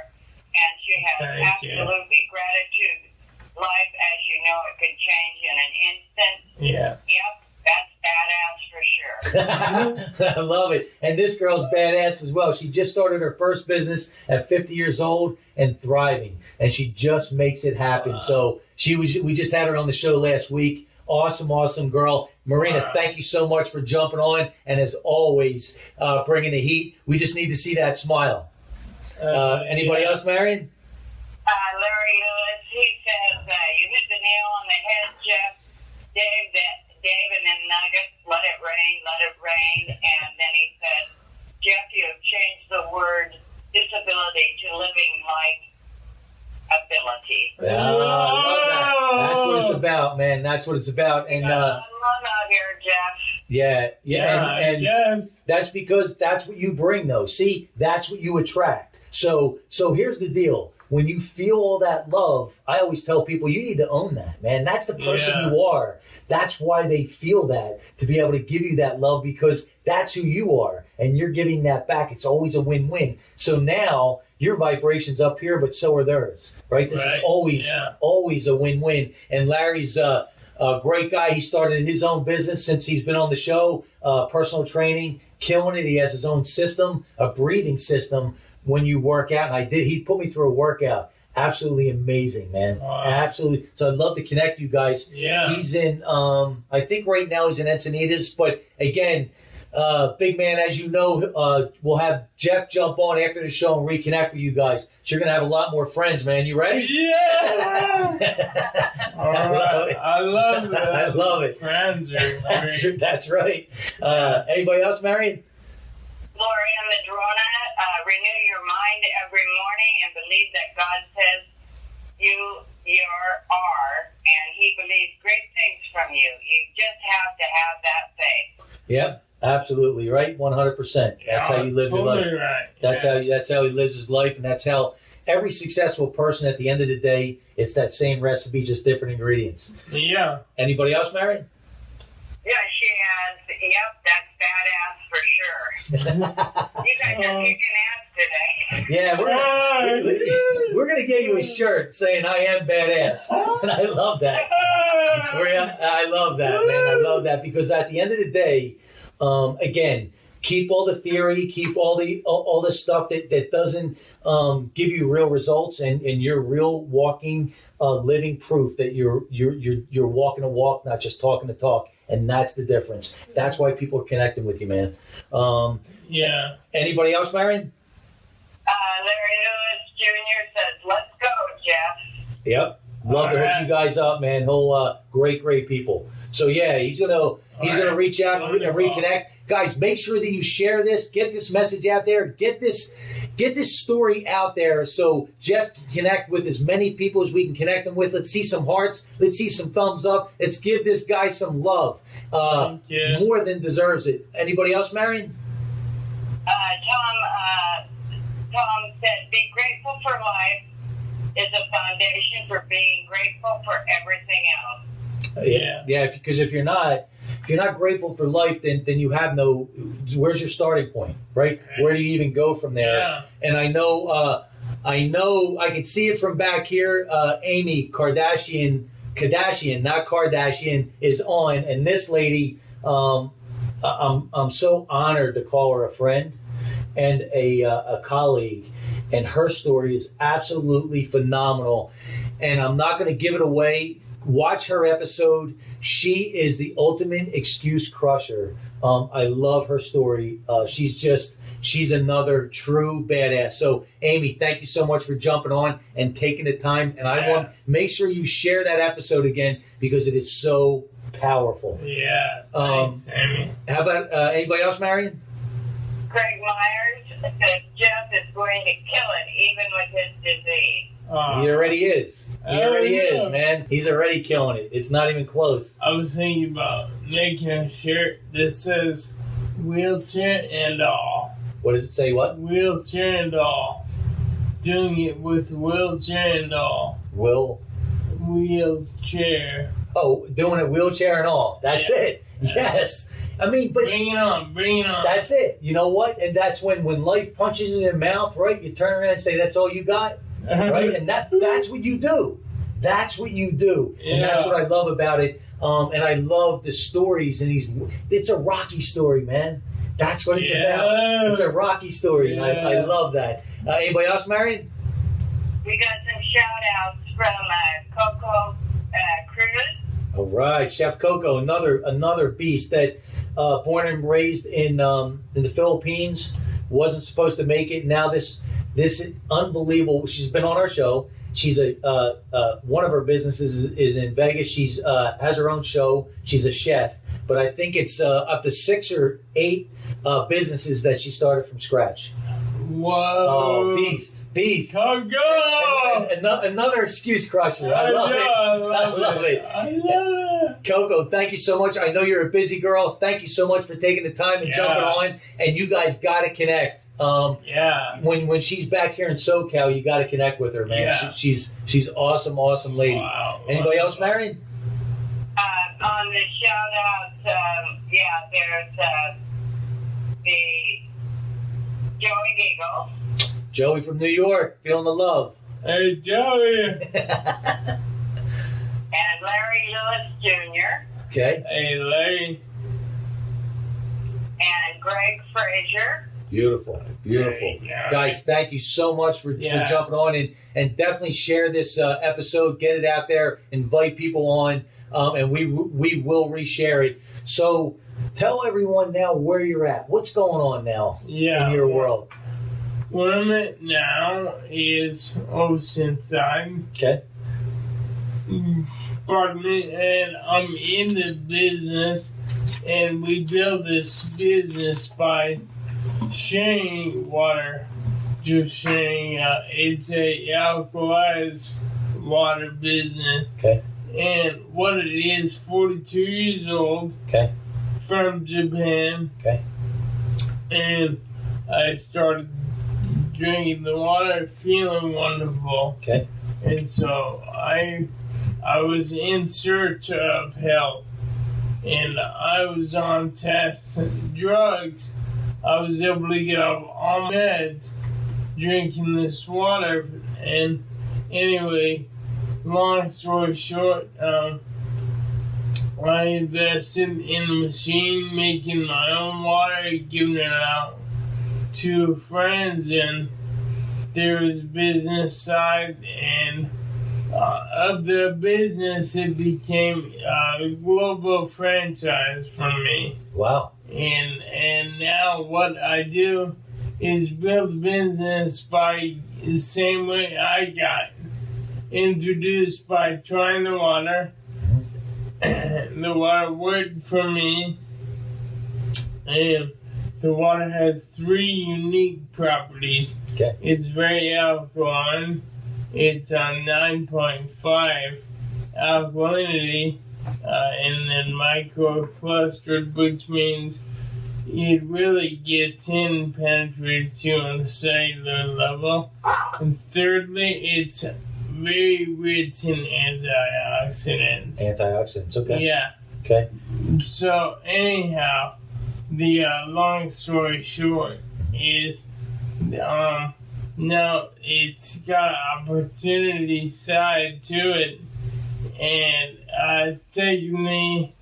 And she has absolutely gratitude. Life, as you know, it can change in an instant. Yeah. Yep, that's badass for sure. I love it. And this girl's badass as well. She just started her first business at 50 years old and thriving. And she just makes it happen. So we just had her on the show last week. Awesome girl. Marina, thank you so much for jumping on. And as always, bringing the heat. We just need to see that smile. Anybody else, Marion? Larry Lewis, he says, you hit the nail on the head, Jeff. Dave and then Nuggets, let it rain. And then he said, Jeff, you have changed the word disability to living like ability. I love that. That's what it's about, man. That's what it's about. And love out here, Jeff. Yeah. And that's because that's what you bring, though. See, that's what you attract. So here's the deal. When you feel all that love, I always tell people you need to own that, man. That's the person you are. That's why they feel that, to be able to give you that love, because that's who you are. And you're giving that back. It's always a win-win. So now your vibration's up here, but so are theirs, right? This is always a win-win. And Larry's a great guy. He started his own business since he's been on the show, personal training, killing it. He has his own system, a breathing system when you work out. And he put me through a workout. Absolutely amazing, man. Wow. Absolutely. So I'd love to connect you guys. Yeah. He's in, I think right now he's in Encinitas, but again, big man, as you know, we'll have Jeff jump on after the show and reconnect with you guys. So you're going to have a lot more friends, man. You ready? Yeah! All right. I love it. I love it. Friends are great. That's right. Anybody else, Marion? Gloria Madrona, renew your mind every morning and believe that God says you are, and He believes great things from you. You just have to have that faith. Yep, absolutely right, 100%. That's how you live your life. Right. That's how he lives his life, and that's how every successful person at the end of the day, it's that same recipe, just different ingredients. Yeah. Anybody else, Marion? Yeah, she adds, yep, that's badass for sure. You guys are kicking ass today. Yeah, we're gonna get you a shirt saying "I am badass," and I love that. I love that, man. I love that because at the end of the day, again, keep all the theory, keep all the stuff that doesn't give you real results, and you're real walking, living proof that you're walking a walk, not just talking the talk. And that's the difference. That's why people are connecting with you, man. Yeah. Anybody else, Marion? Larry Lewis Jr. says, let's go, Jeff. Yep. Love to hook you guys up, man. He'll great people. So yeah, he's gonna reach out and reconnect. Guys, make sure that you share this, get this message out there, get this story out there so Jeff can connect with as many people as we can connect him with. Let's see some hearts. Let's see some thumbs up. Let's give this guy some love. More than deserves it. Anybody else, Marion? Tom said, be grateful for life is a foundation for being grateful for everything else. Yeah. Because if you're not grateful for life, then you have no. Where's your starting point, right? Where do you even go from there? Yeah. And I know I can see it from back here. Amy Kardashian, not Kardashian, is on, and this lady, I'm so honored to call her a friend and a colleague, and her story is absolutely phenomenal. And I'm not going to give it away. Watch her episode. She is the ultimate excuse crusher. I love her story. She's another true badass. So, Amy, thank you so much for jumping on and taking the time. And I want make sure you share that episode again because it is so powerful. Yeah. Thanks, Amy. How about anybody else, Marion? Craig Myers says Jeff is going to kill it even with his disease. He already is. He already is, man. He's already killing it. It's not even close. I was thinking about making a shirt that says wheelchair and all. What does it say? What? Wheelchair and all. Doing it with wheelchair and all. Wheelchair. Oh, doing it wheelchair and all. That's it. Yes. I mean, but bring it on. That's it. You know what? And that's when life punches in your mouth, right? You turn around and say, "That's all you got." Right, and that's what you do. That's what you do, and that's what I love about it. And I love the stories, and it's a Rocky story, man. That's what it's about. It's a Rocky story, and I love that. Anybody else, Marion? We got some shout-outs from Coco Cruz. All right, Chef Coco, another beast that born and raised in the Philippines, wasn't supposed to make it. Now this is unbelievable. She's been on our show. She's one of her businesses is in Vegas. She's has her own show. She's a chef, but I think it's up to 6 or 8 businesses that she started from scratch. Whoa! Oh, beast! Coco! Another excuse crusher. I love it. I love it. Coco, thank you so much. I know you're a busy girl. Thank you so much for taking the time and jumping on. And you guys got to connect. When she's back here in SoCal, you got to connect with her, man. Yeah. She's awesome lady. Wow. Anybody else, Marion? On the shout-outs, there's the Joey Giggles. Joey from New York, feeling the love. Hey, Joey. And Larry Lewis Jr. Okay. Hey, Larry. And and Greg Frazier. Beautiful, beautiful. Guys, thank you so much for jumping on and definitely share this episode, get it out there, invite people on, and we will reshare it. So tell everyone now where you're at. What's going on now in your world? Where I'm at now is Oceanside. Okay. Pardon me, and I'm in the business, and we built this business by sharing water, just sharing. It's a alkalized water business. Okay. And what it is, 42 years old. Okay. From Japan. Okay. And I started drinking the water, feeling wonderful. Okay. And so I was in search of help, and I was on test drugs. I was able to get off all meds drinking this water. And anyway, long story short, I invested in the machine, making my own water, giving it out to friends, and there was business side, and of the business, it became a global franchise for me. Wow. And now what I do is build business by the same way I got introduced, by trying the water. The water worked for me, and the water has 3 unique properties. Okay. It's very alkaline. It's 9.5 alkalinity, and then microclustered, which means it really gets in, penetrates you on the cellular level. And thirdly, it's very rich in antioxidants. Antioxidants, okay. Yeah. Okay. So anyhow, the long story short is, now it's got an opportunity side to it, and it's taken me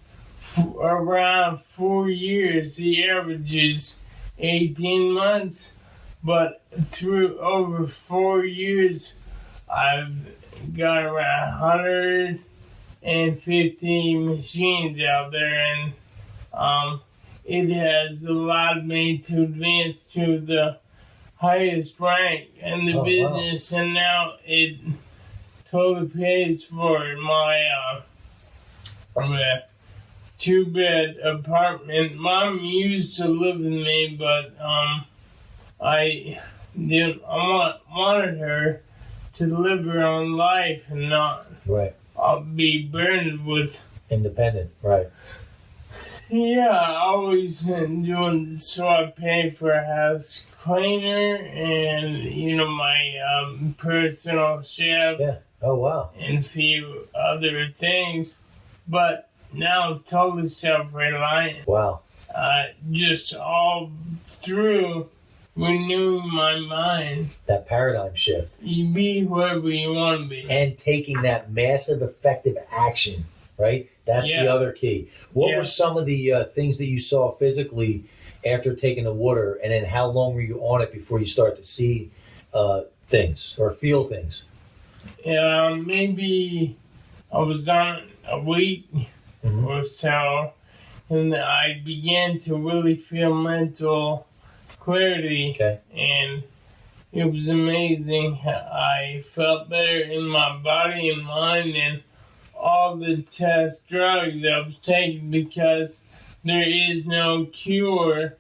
around 4 years. The average is 18 months, but through over 4 years, I've got around 150 machines out there, and it has allowed me to advance to the highest rank in the business. Wow. And now it totally pays for my 2-bed apartment. Mom used to live with me, but I wanted her to live her own life and not be burdened with independent. Right. Yeah, always doing, so I paid for a house cleaner and, my personal chef. Yeah. Oh, wow. And a few other things. But now I'm totally self-reliant. Wow. Just all through renewing my mind. That paradigm shift. You be whoever you want to be. And taking that massive, effective action, right? That's the other key. What were some of the things that you saw physically after taking the water, and then how long were you on it before you start to see things or feel things? Maybe I was on a week or so, and I began to really feel mental clarity. Okay. And it was amazing. I felt better in my body and mind, and all the test drugs I was taking, because there is no cure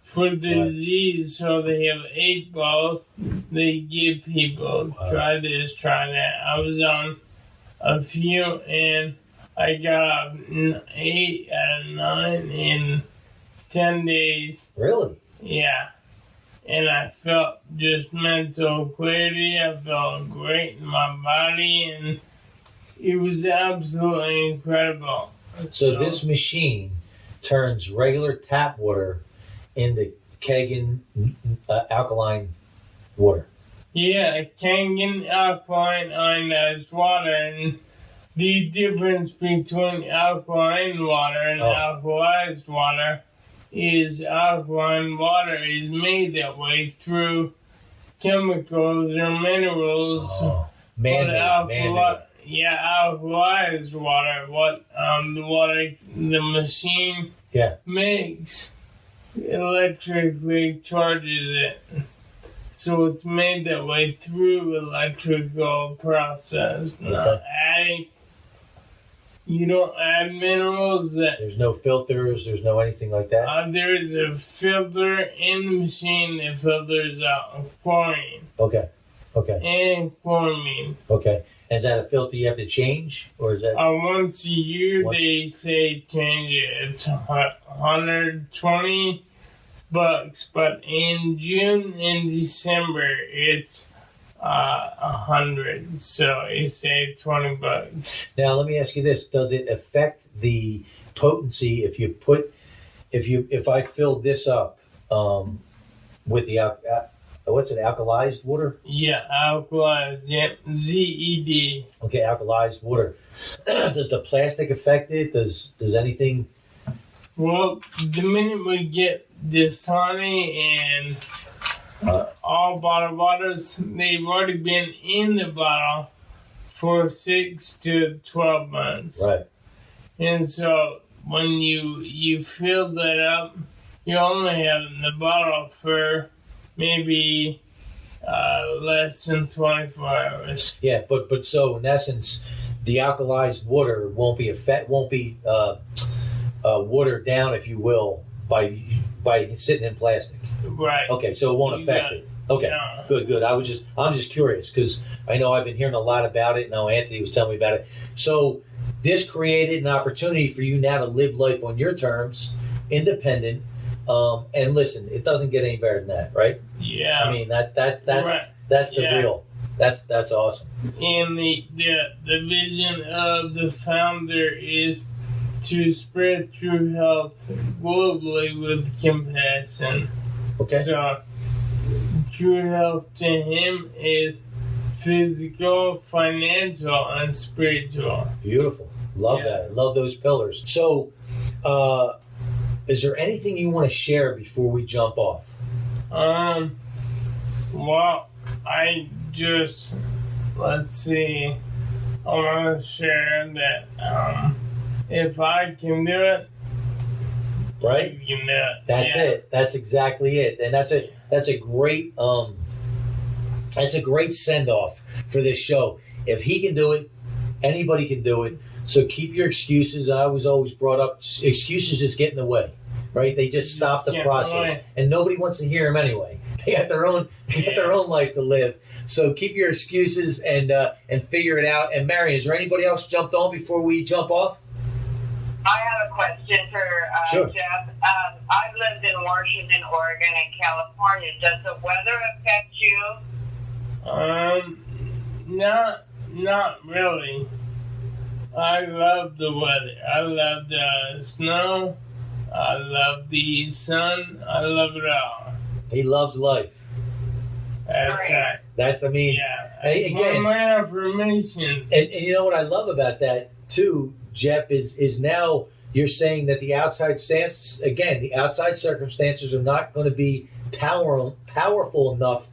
for the disease. So they have 8 balls they give people. Try this, try that. I was on a few, and I got 8 out of 9 in 10 days. Really? Yeah. And I felt just mental clarity. I felt great in my body, and it was absolutely incredible. So this machine turns regular tap water into Kangen alkaline water. Yeah, Kangen alkaline ionized water, and the difference between alkaline water and alkalized water is alkaline water is made that way through chemicals or minerals. Oh, man-made. Yeah, alkalized water. The water the machine makes electrically charges it. So it's made that way through electrical process, not adding. You don't add minerals. There's no filters. There's no anything like that. There is a filter in the machine that filters out chlorine. Okay. And chloramine. Okay. And is that a filter you have to change, or is that once a year? They say change it. It's $120, but in June and December it's $100. So you save $20. Now let me ask you this: does it affect the potency if I fill this up with the what's it, alkalized water? Yeah, alkalized. Yep, ZED. Okay, alkalized water. Does the plastic affect it? Does anything? Well, the minute we get Dasani and all bottled waters, they've already been in the bottle for 6 to 12 months. Right. And so when you fill that up, you only have it in the bottle for maybe less than 24 hours. Yeah, but so in essence, the alkalized water won't be watered down, if you will, by sitting in plastic. Right. Okay, so it won't affect it. Okay, yeah. Good. I'm just curious because I know I've been hearing a lot about it. Now Anthony was telling me about it. So this created an opportunity for you now to live life on your terms, independent. And listen, it doesn't get any better than that, right? Yeah. I mean that's right. That's the real. That's awesome. And the vision of the founder is to spread true health globally with compassion. Okay. So true health to him is physical, financial, and spiritual. Beautiful. Love that. Love those pillars. So, is there anything you want to share before we jump off? Well, let's see. I want to share that if I can do it, right? You can do it. That's it. That's exactly it. And that's a great send off for this show. If he can do it, anybody can do it. So keep your excuses. I was always brought up, excuses just get in the way, right? They just stop the process, and nobody wants to hear them anyway. They got their own life to live. So keep your excuses and figure it out. And Marion, is there anybody else jumped on before we jump off? I have a question for Sure. Jeff. I've lived in Washington, Oregon, and California. Does the weather affect you? Not really. I love the weather. I love the snow. I love the sun. I love it all. He loves life. That's right. That's, I mean, again, one of my affirmations. And you know what I love about that too, Jeff, is now you're saying that the outside circumstances are not going to be powerful enough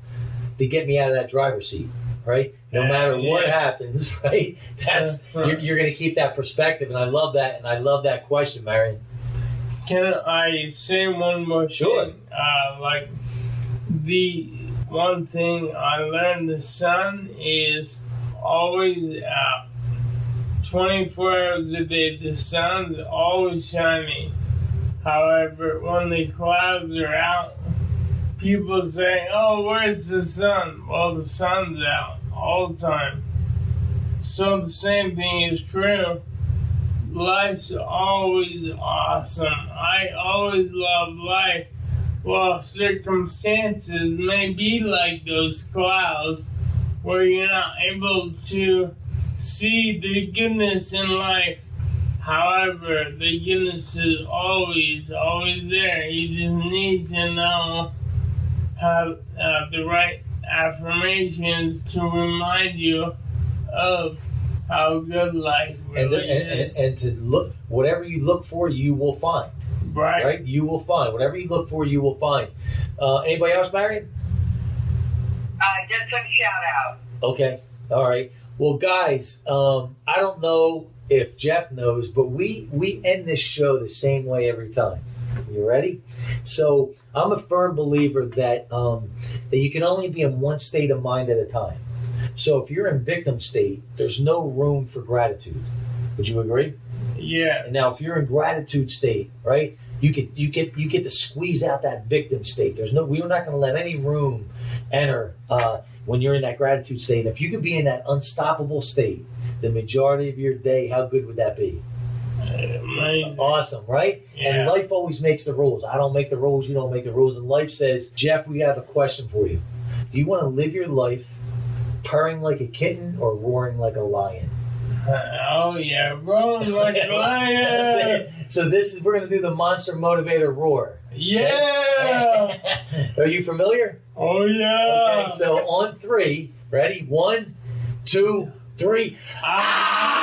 to get me out of that driver's seat, right? No matter what happens, right? You're going to keep that perspective, and I love that, and I love that question, Marion. Can I say one more thing? Sure. Like the one thing I learned, the sun is always out. 24 hours a day, the sun's always shining. However, when the clouds are out, people say, "Oh, where's the sun?" Well, the sun's out all the time. So the same thing is true. Life's always awesome. I always love life. Well, circumstances may be like those clouds where you're not able to see the goodness in life. However, the goodness is always there. You just need to know how the right affirmations to remind you of how good life really is. And to look, whatever you look for, you will find. Right. You will find. Whatever you look for, you will find. Anybody else married? Just some shout out. Okay. All right. Well, guys, I don't know if Jeff knows, but we end this show the same way every time. You ready? So I'm a firm believer that that you can only be in one state of mind at a time. So if you're in victim state, there's no room for gratitude. Would you agree? Yeah. And now if you're in gratitude state, right, you get to squeeze out that victim state. We're not going to let any room enter when you're in that gratitude state. If you could be in that unstoppable state the majority of your day, how good would that be? Amazing. Awesome, right? Yeah. And life always makes the rules. I don't make the rules, you don't make the rules. And life says, Jeff, we have a question for you. Do you want to live your life purring like a kitten or roaring like a lion? Oh yeah, roaring like a lion. That's it. So we're going to do the Monster Motivator roar. Yeah. Are you familiar? Oh yeah. Okay, so on 3, ready? 1, 2, 3. Ah!